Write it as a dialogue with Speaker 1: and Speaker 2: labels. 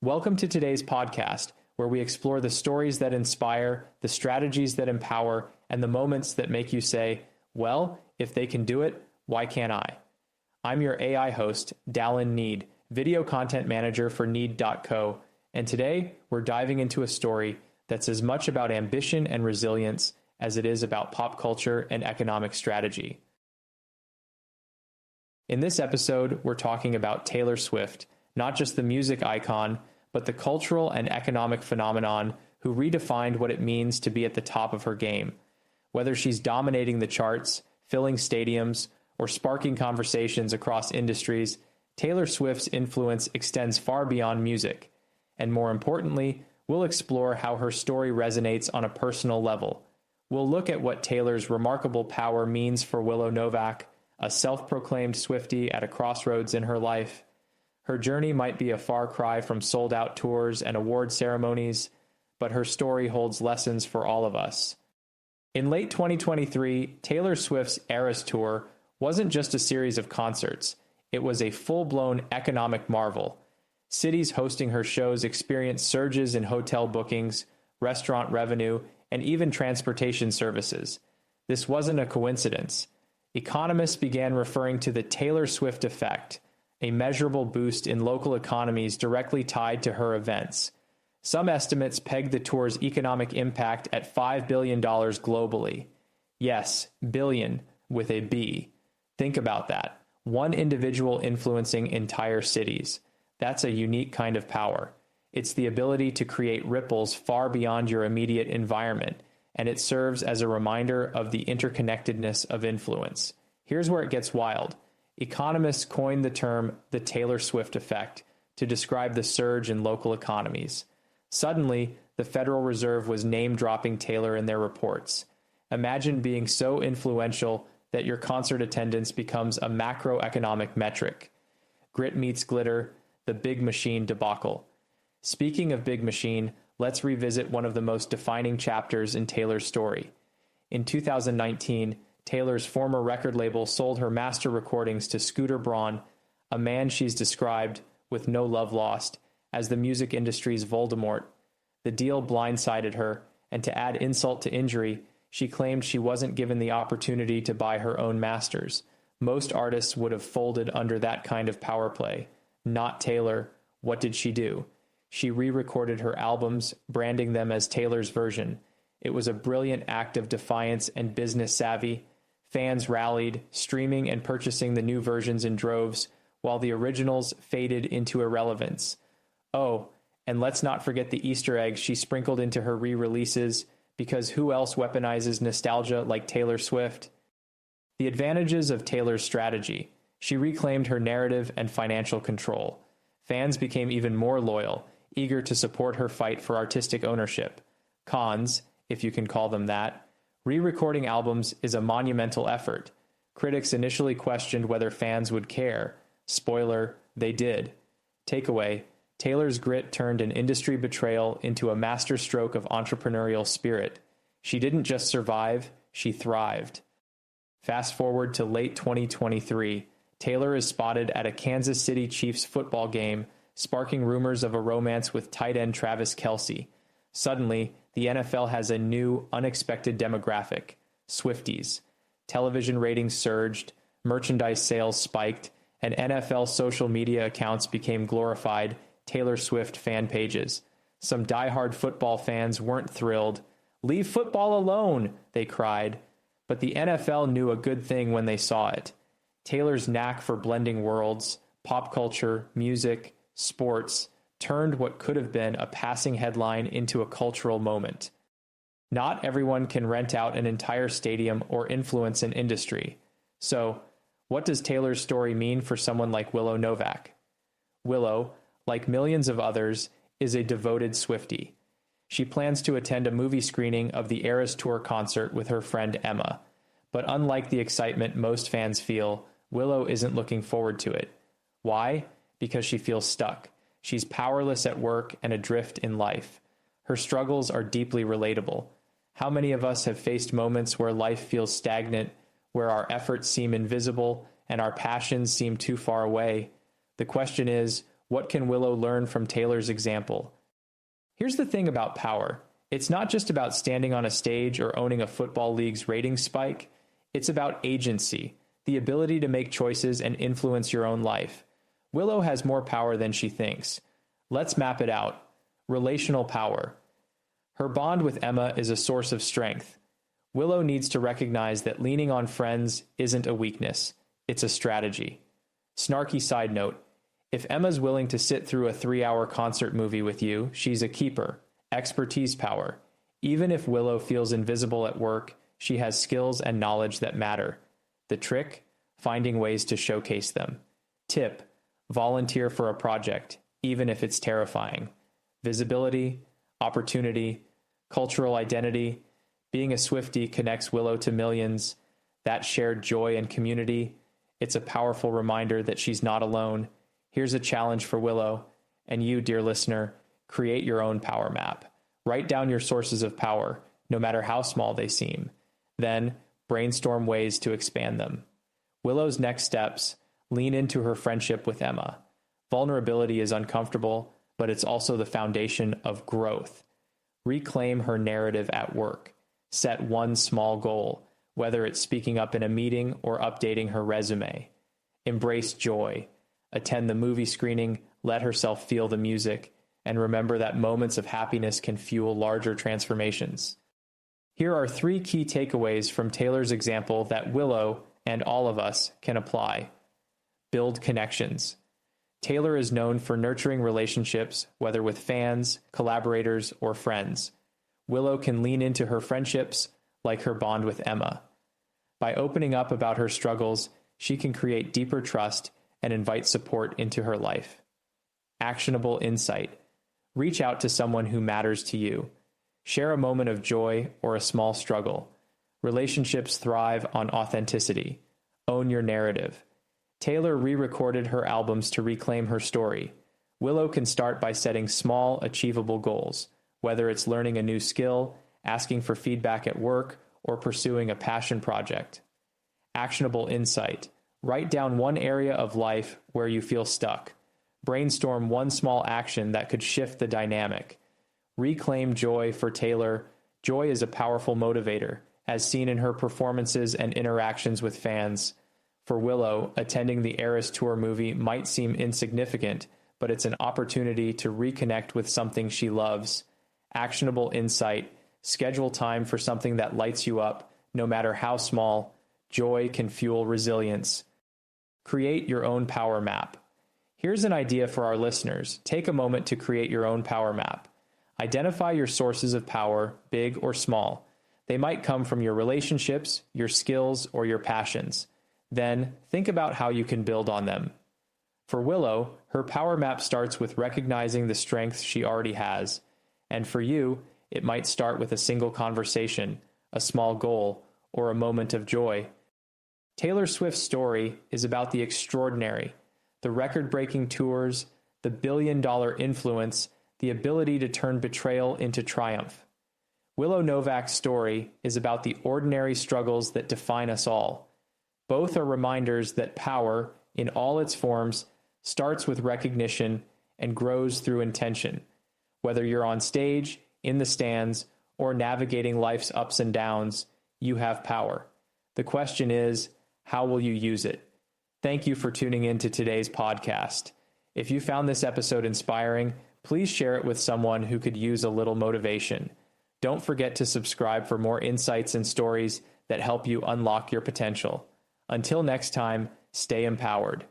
Speaker 1: Welcome to today's podcast, where we explore the stories that inspire, the strategies that empower, and the moments that make you say, well, if they can do it, why can't I? I'm your AI host, Dallin Need, video content manager for Need.co, and today we're diving into a story that's as much about ambition and resilience as it is about pop culture and economic strategy. In this episode, we're talking about Taylor Swift, not just the music icon, but the cultural and economic phenomenon who redefined what it means to be at the top of her game. Whether she's dominating the charts, filling stadiums, or sparking conversations across industries, Taylor Swift's influence extends far beyond music. And more importantly, we'll explore how her story resonates on a personal level. We'll look at what Taylor's remarkable power means for Willow Novak, a self-proclaimed Swiftie at a crossroads in her life. Her journey might be a far cry from sold-out tours and award ceremonies, but her story holds lessons for all of us. In late 2023, Taylor Swift's Eras Tour wasn't just a series of concerts. It was a full-blown economic marvel. Cities hosting her shows experienced surges in hotel bookings, restaurant revenue, and even transportation services. This wasn't a coincidence. Economists began referring to the Taylor Swift effect, a measurable boost in local economies directly tied to her events. Some estimates peg the tour's economic impact at $5 billion globally. Yes, billion with a B. Think about that. One individual influencing entire cities. That's a unique kind of power. It's the ability to create ripples far beyond your immediate environment, and it serves as a reminder of the interconnectedness of influence. Here's where it gets wild. Economists coined the term the Taylor Swift effect to describe the surge in local economies. Suddenly, the Federal Reserve was name-dropping Taylor in their reports. Imagine being so influential that your concert attendance becomes a macroeconomic metric. Grit meets glitter, the Big Machine debacle. Speaking of Big Machine, let's revisit one of the most defining chapters in Taylor's story. In 2019, Taylor's former record label sold her master recordings to Scooter Braun, a man she's described, with no love lost, as the music industry's Voldemort. The deal blindsided her, and to add insult to injury, she claimed she wasn't given the opportunity to buy her own masters. Most artists would have folded under that kind of power play. Not Taylor. What did she do? She re-recorded her albums, branding them as Taylor's version. It was a brilliant act of defiance and business savvy. Fans rallied, streaming and purchasing the new versions in droves, while the originals faded into irrelevance. Oh, and let's not forget the Easter eggs she sprinkled into her re-releases, because who else weaponizes nostalgia like Taylor Swift? The advantages of Taylor's strategy. She reclaimed her narrative and financial control. Fans became even more loyal, eager to support her fight for artistic ownership. Cons, if you can call them that. Re-recording albums is a monumental effort. Critics initially questioned whether fans would care. Spoiler, they did. Takeaway, Taylor's grit turned an industry betrayal into a masterstroke of entrepreneurial spirit. She didn't just survive, she thrived. Fast forward to late 2023, Taylor is spotted at a Kansas City Chiefs football game, sparking rumors of a romance with tight end Travis Kelce. Suddenly, the NFL has a new, unexpected demographic: Swifties. Television ratings surged, merchandise sales spiked, and NFL social media accounts became glorified Taylor Swift fan pages. Some diehard football fans weren't thrilled. "Leave football alone," they cried. But the NFL knew a good thing when they saw it. Taylor's knack for blending worlds, pop culture, music, sports, turned what could have been a passing headline into a cultural moment. Not everyone can rent out an entire stadium or influence an industry. So, what does Taylor's story mean for someone like Willow Novak? Willow, like millions of others, is a devoted Swiftie. She plans to attend a movie screening of the Eras Tour concert with her friend Emma. But unlike the excitement most fans feel, Willow isn't looking forward to it. Why? Because she feels stuck. She's powerless at work and adrift in life. Her struggles are deeply relatable. How many of us have faced moments where life feels stagnant, where our efforts seem invisible and our passions seem too far away? The question is, What can Willow learn from Taylor's example? Here's the thing about power. It's not just about standing on a stage or owning a football league's ratings spike. It's about agency, the ability to make choices and influence your own life. Willow has more power than she thinks. Let's map it out. Relational power. Her bond with Emma is a source of strength. Willow needs to recognize that leaning on friends isn't a weakness. It's a strategy. Snarky side note. If Emma's willing to sit through a 3-hour concert movie with you, she's a keeper. Expertise power. Even if Willow feels invisible at work, she has skills and knowledge that matter. The trick? Finding ways to showcase them. Tip: volunteer for a project, even if it's terrifying. Visibility, opportunity, cultural identity. Being a Swiftie connects Willow to millions. That shared joy and community. It's a powerful reminder that she's not alone. Here's a challenge for Willow, and you, dear listener. Create your own power map. Write down your sources of power, no matter how small they seem. Then, brainstorm ways to expand them. Willow's next steps: lean into her friendship with Emma. Vulnerability is uncomfortable, but it's also the foundation of growth. Reclaim her narrative at work. Set one small goal, whether it's speaking up in a meeting or updating her resume. Embrace joy. Attend the movie screening, let herself feel the music, and remember that moments of happiness can fuel larger transformations. Here are 3 key takeaways from Taylor's example that Willow, and all of us, can apply. Build connections. Taylor is known for nurturing relationships, whether with fans, collaborators, or friends. Willow can lean into her friendships, like her bond with Emma. By opening up about her struggles, she can create deeper trust and invite support into her life. Actionable insight. Reach out to someone who matters to you. Share a moment of joy or a small struggle. Relationships thrive on authenticity. Own your narrative. Taylor re-recorded her albums to reclaim her story. Willow can start by setting small, achievable goals, whether it's learning a new skill, asking for feedback at work, or pursuing a passion project. Actionable insight. Write down one area of life where you feel stuck. Brainstorm one small action that could shift the dynamic. Reclaim joy for Taylor. Joy is a powerful motivator, as seen in her performances and interactions with fans. For Willow, attending the Eras Tour movie might seem insignificant, but it's an opportunity to reconnect with something she loves. Actionable insight. Schedule time for something that lights you up, no matter how small. Joy can fuel resilience. Create your own power map. Here's an idea for our listeners. Take a moment to create your own power map. Identify your sources of power, big or small. They might come from your relationships, your skills, or your passions. Then, think about how you can build on them. For Willow, her power map starts with recognizing the strengths she already has. And for you, it might start with a single conversation, a small goal, or a moment of joy. Taylor Swift's story is about the extraordinary, the record-breaking tours, the billion-dollar influence, the ability to turn betrayal into triumph. Willow Novak's story is about the ordinary struggles that define us all. Both are reminders that power, in all its forms, starts with recognition and grows through intention. Whether you're on stage, in the stands, or navigating life's ups and downs, you have power. The question is, how will you use it? Thank you for tuning in to today's podcast. If you found this episode inspiring, please share it with someone who could use a little motivation. Don't forget to subscribe for more insights and stories that help you unlock your potential. Until next time, stay empowered.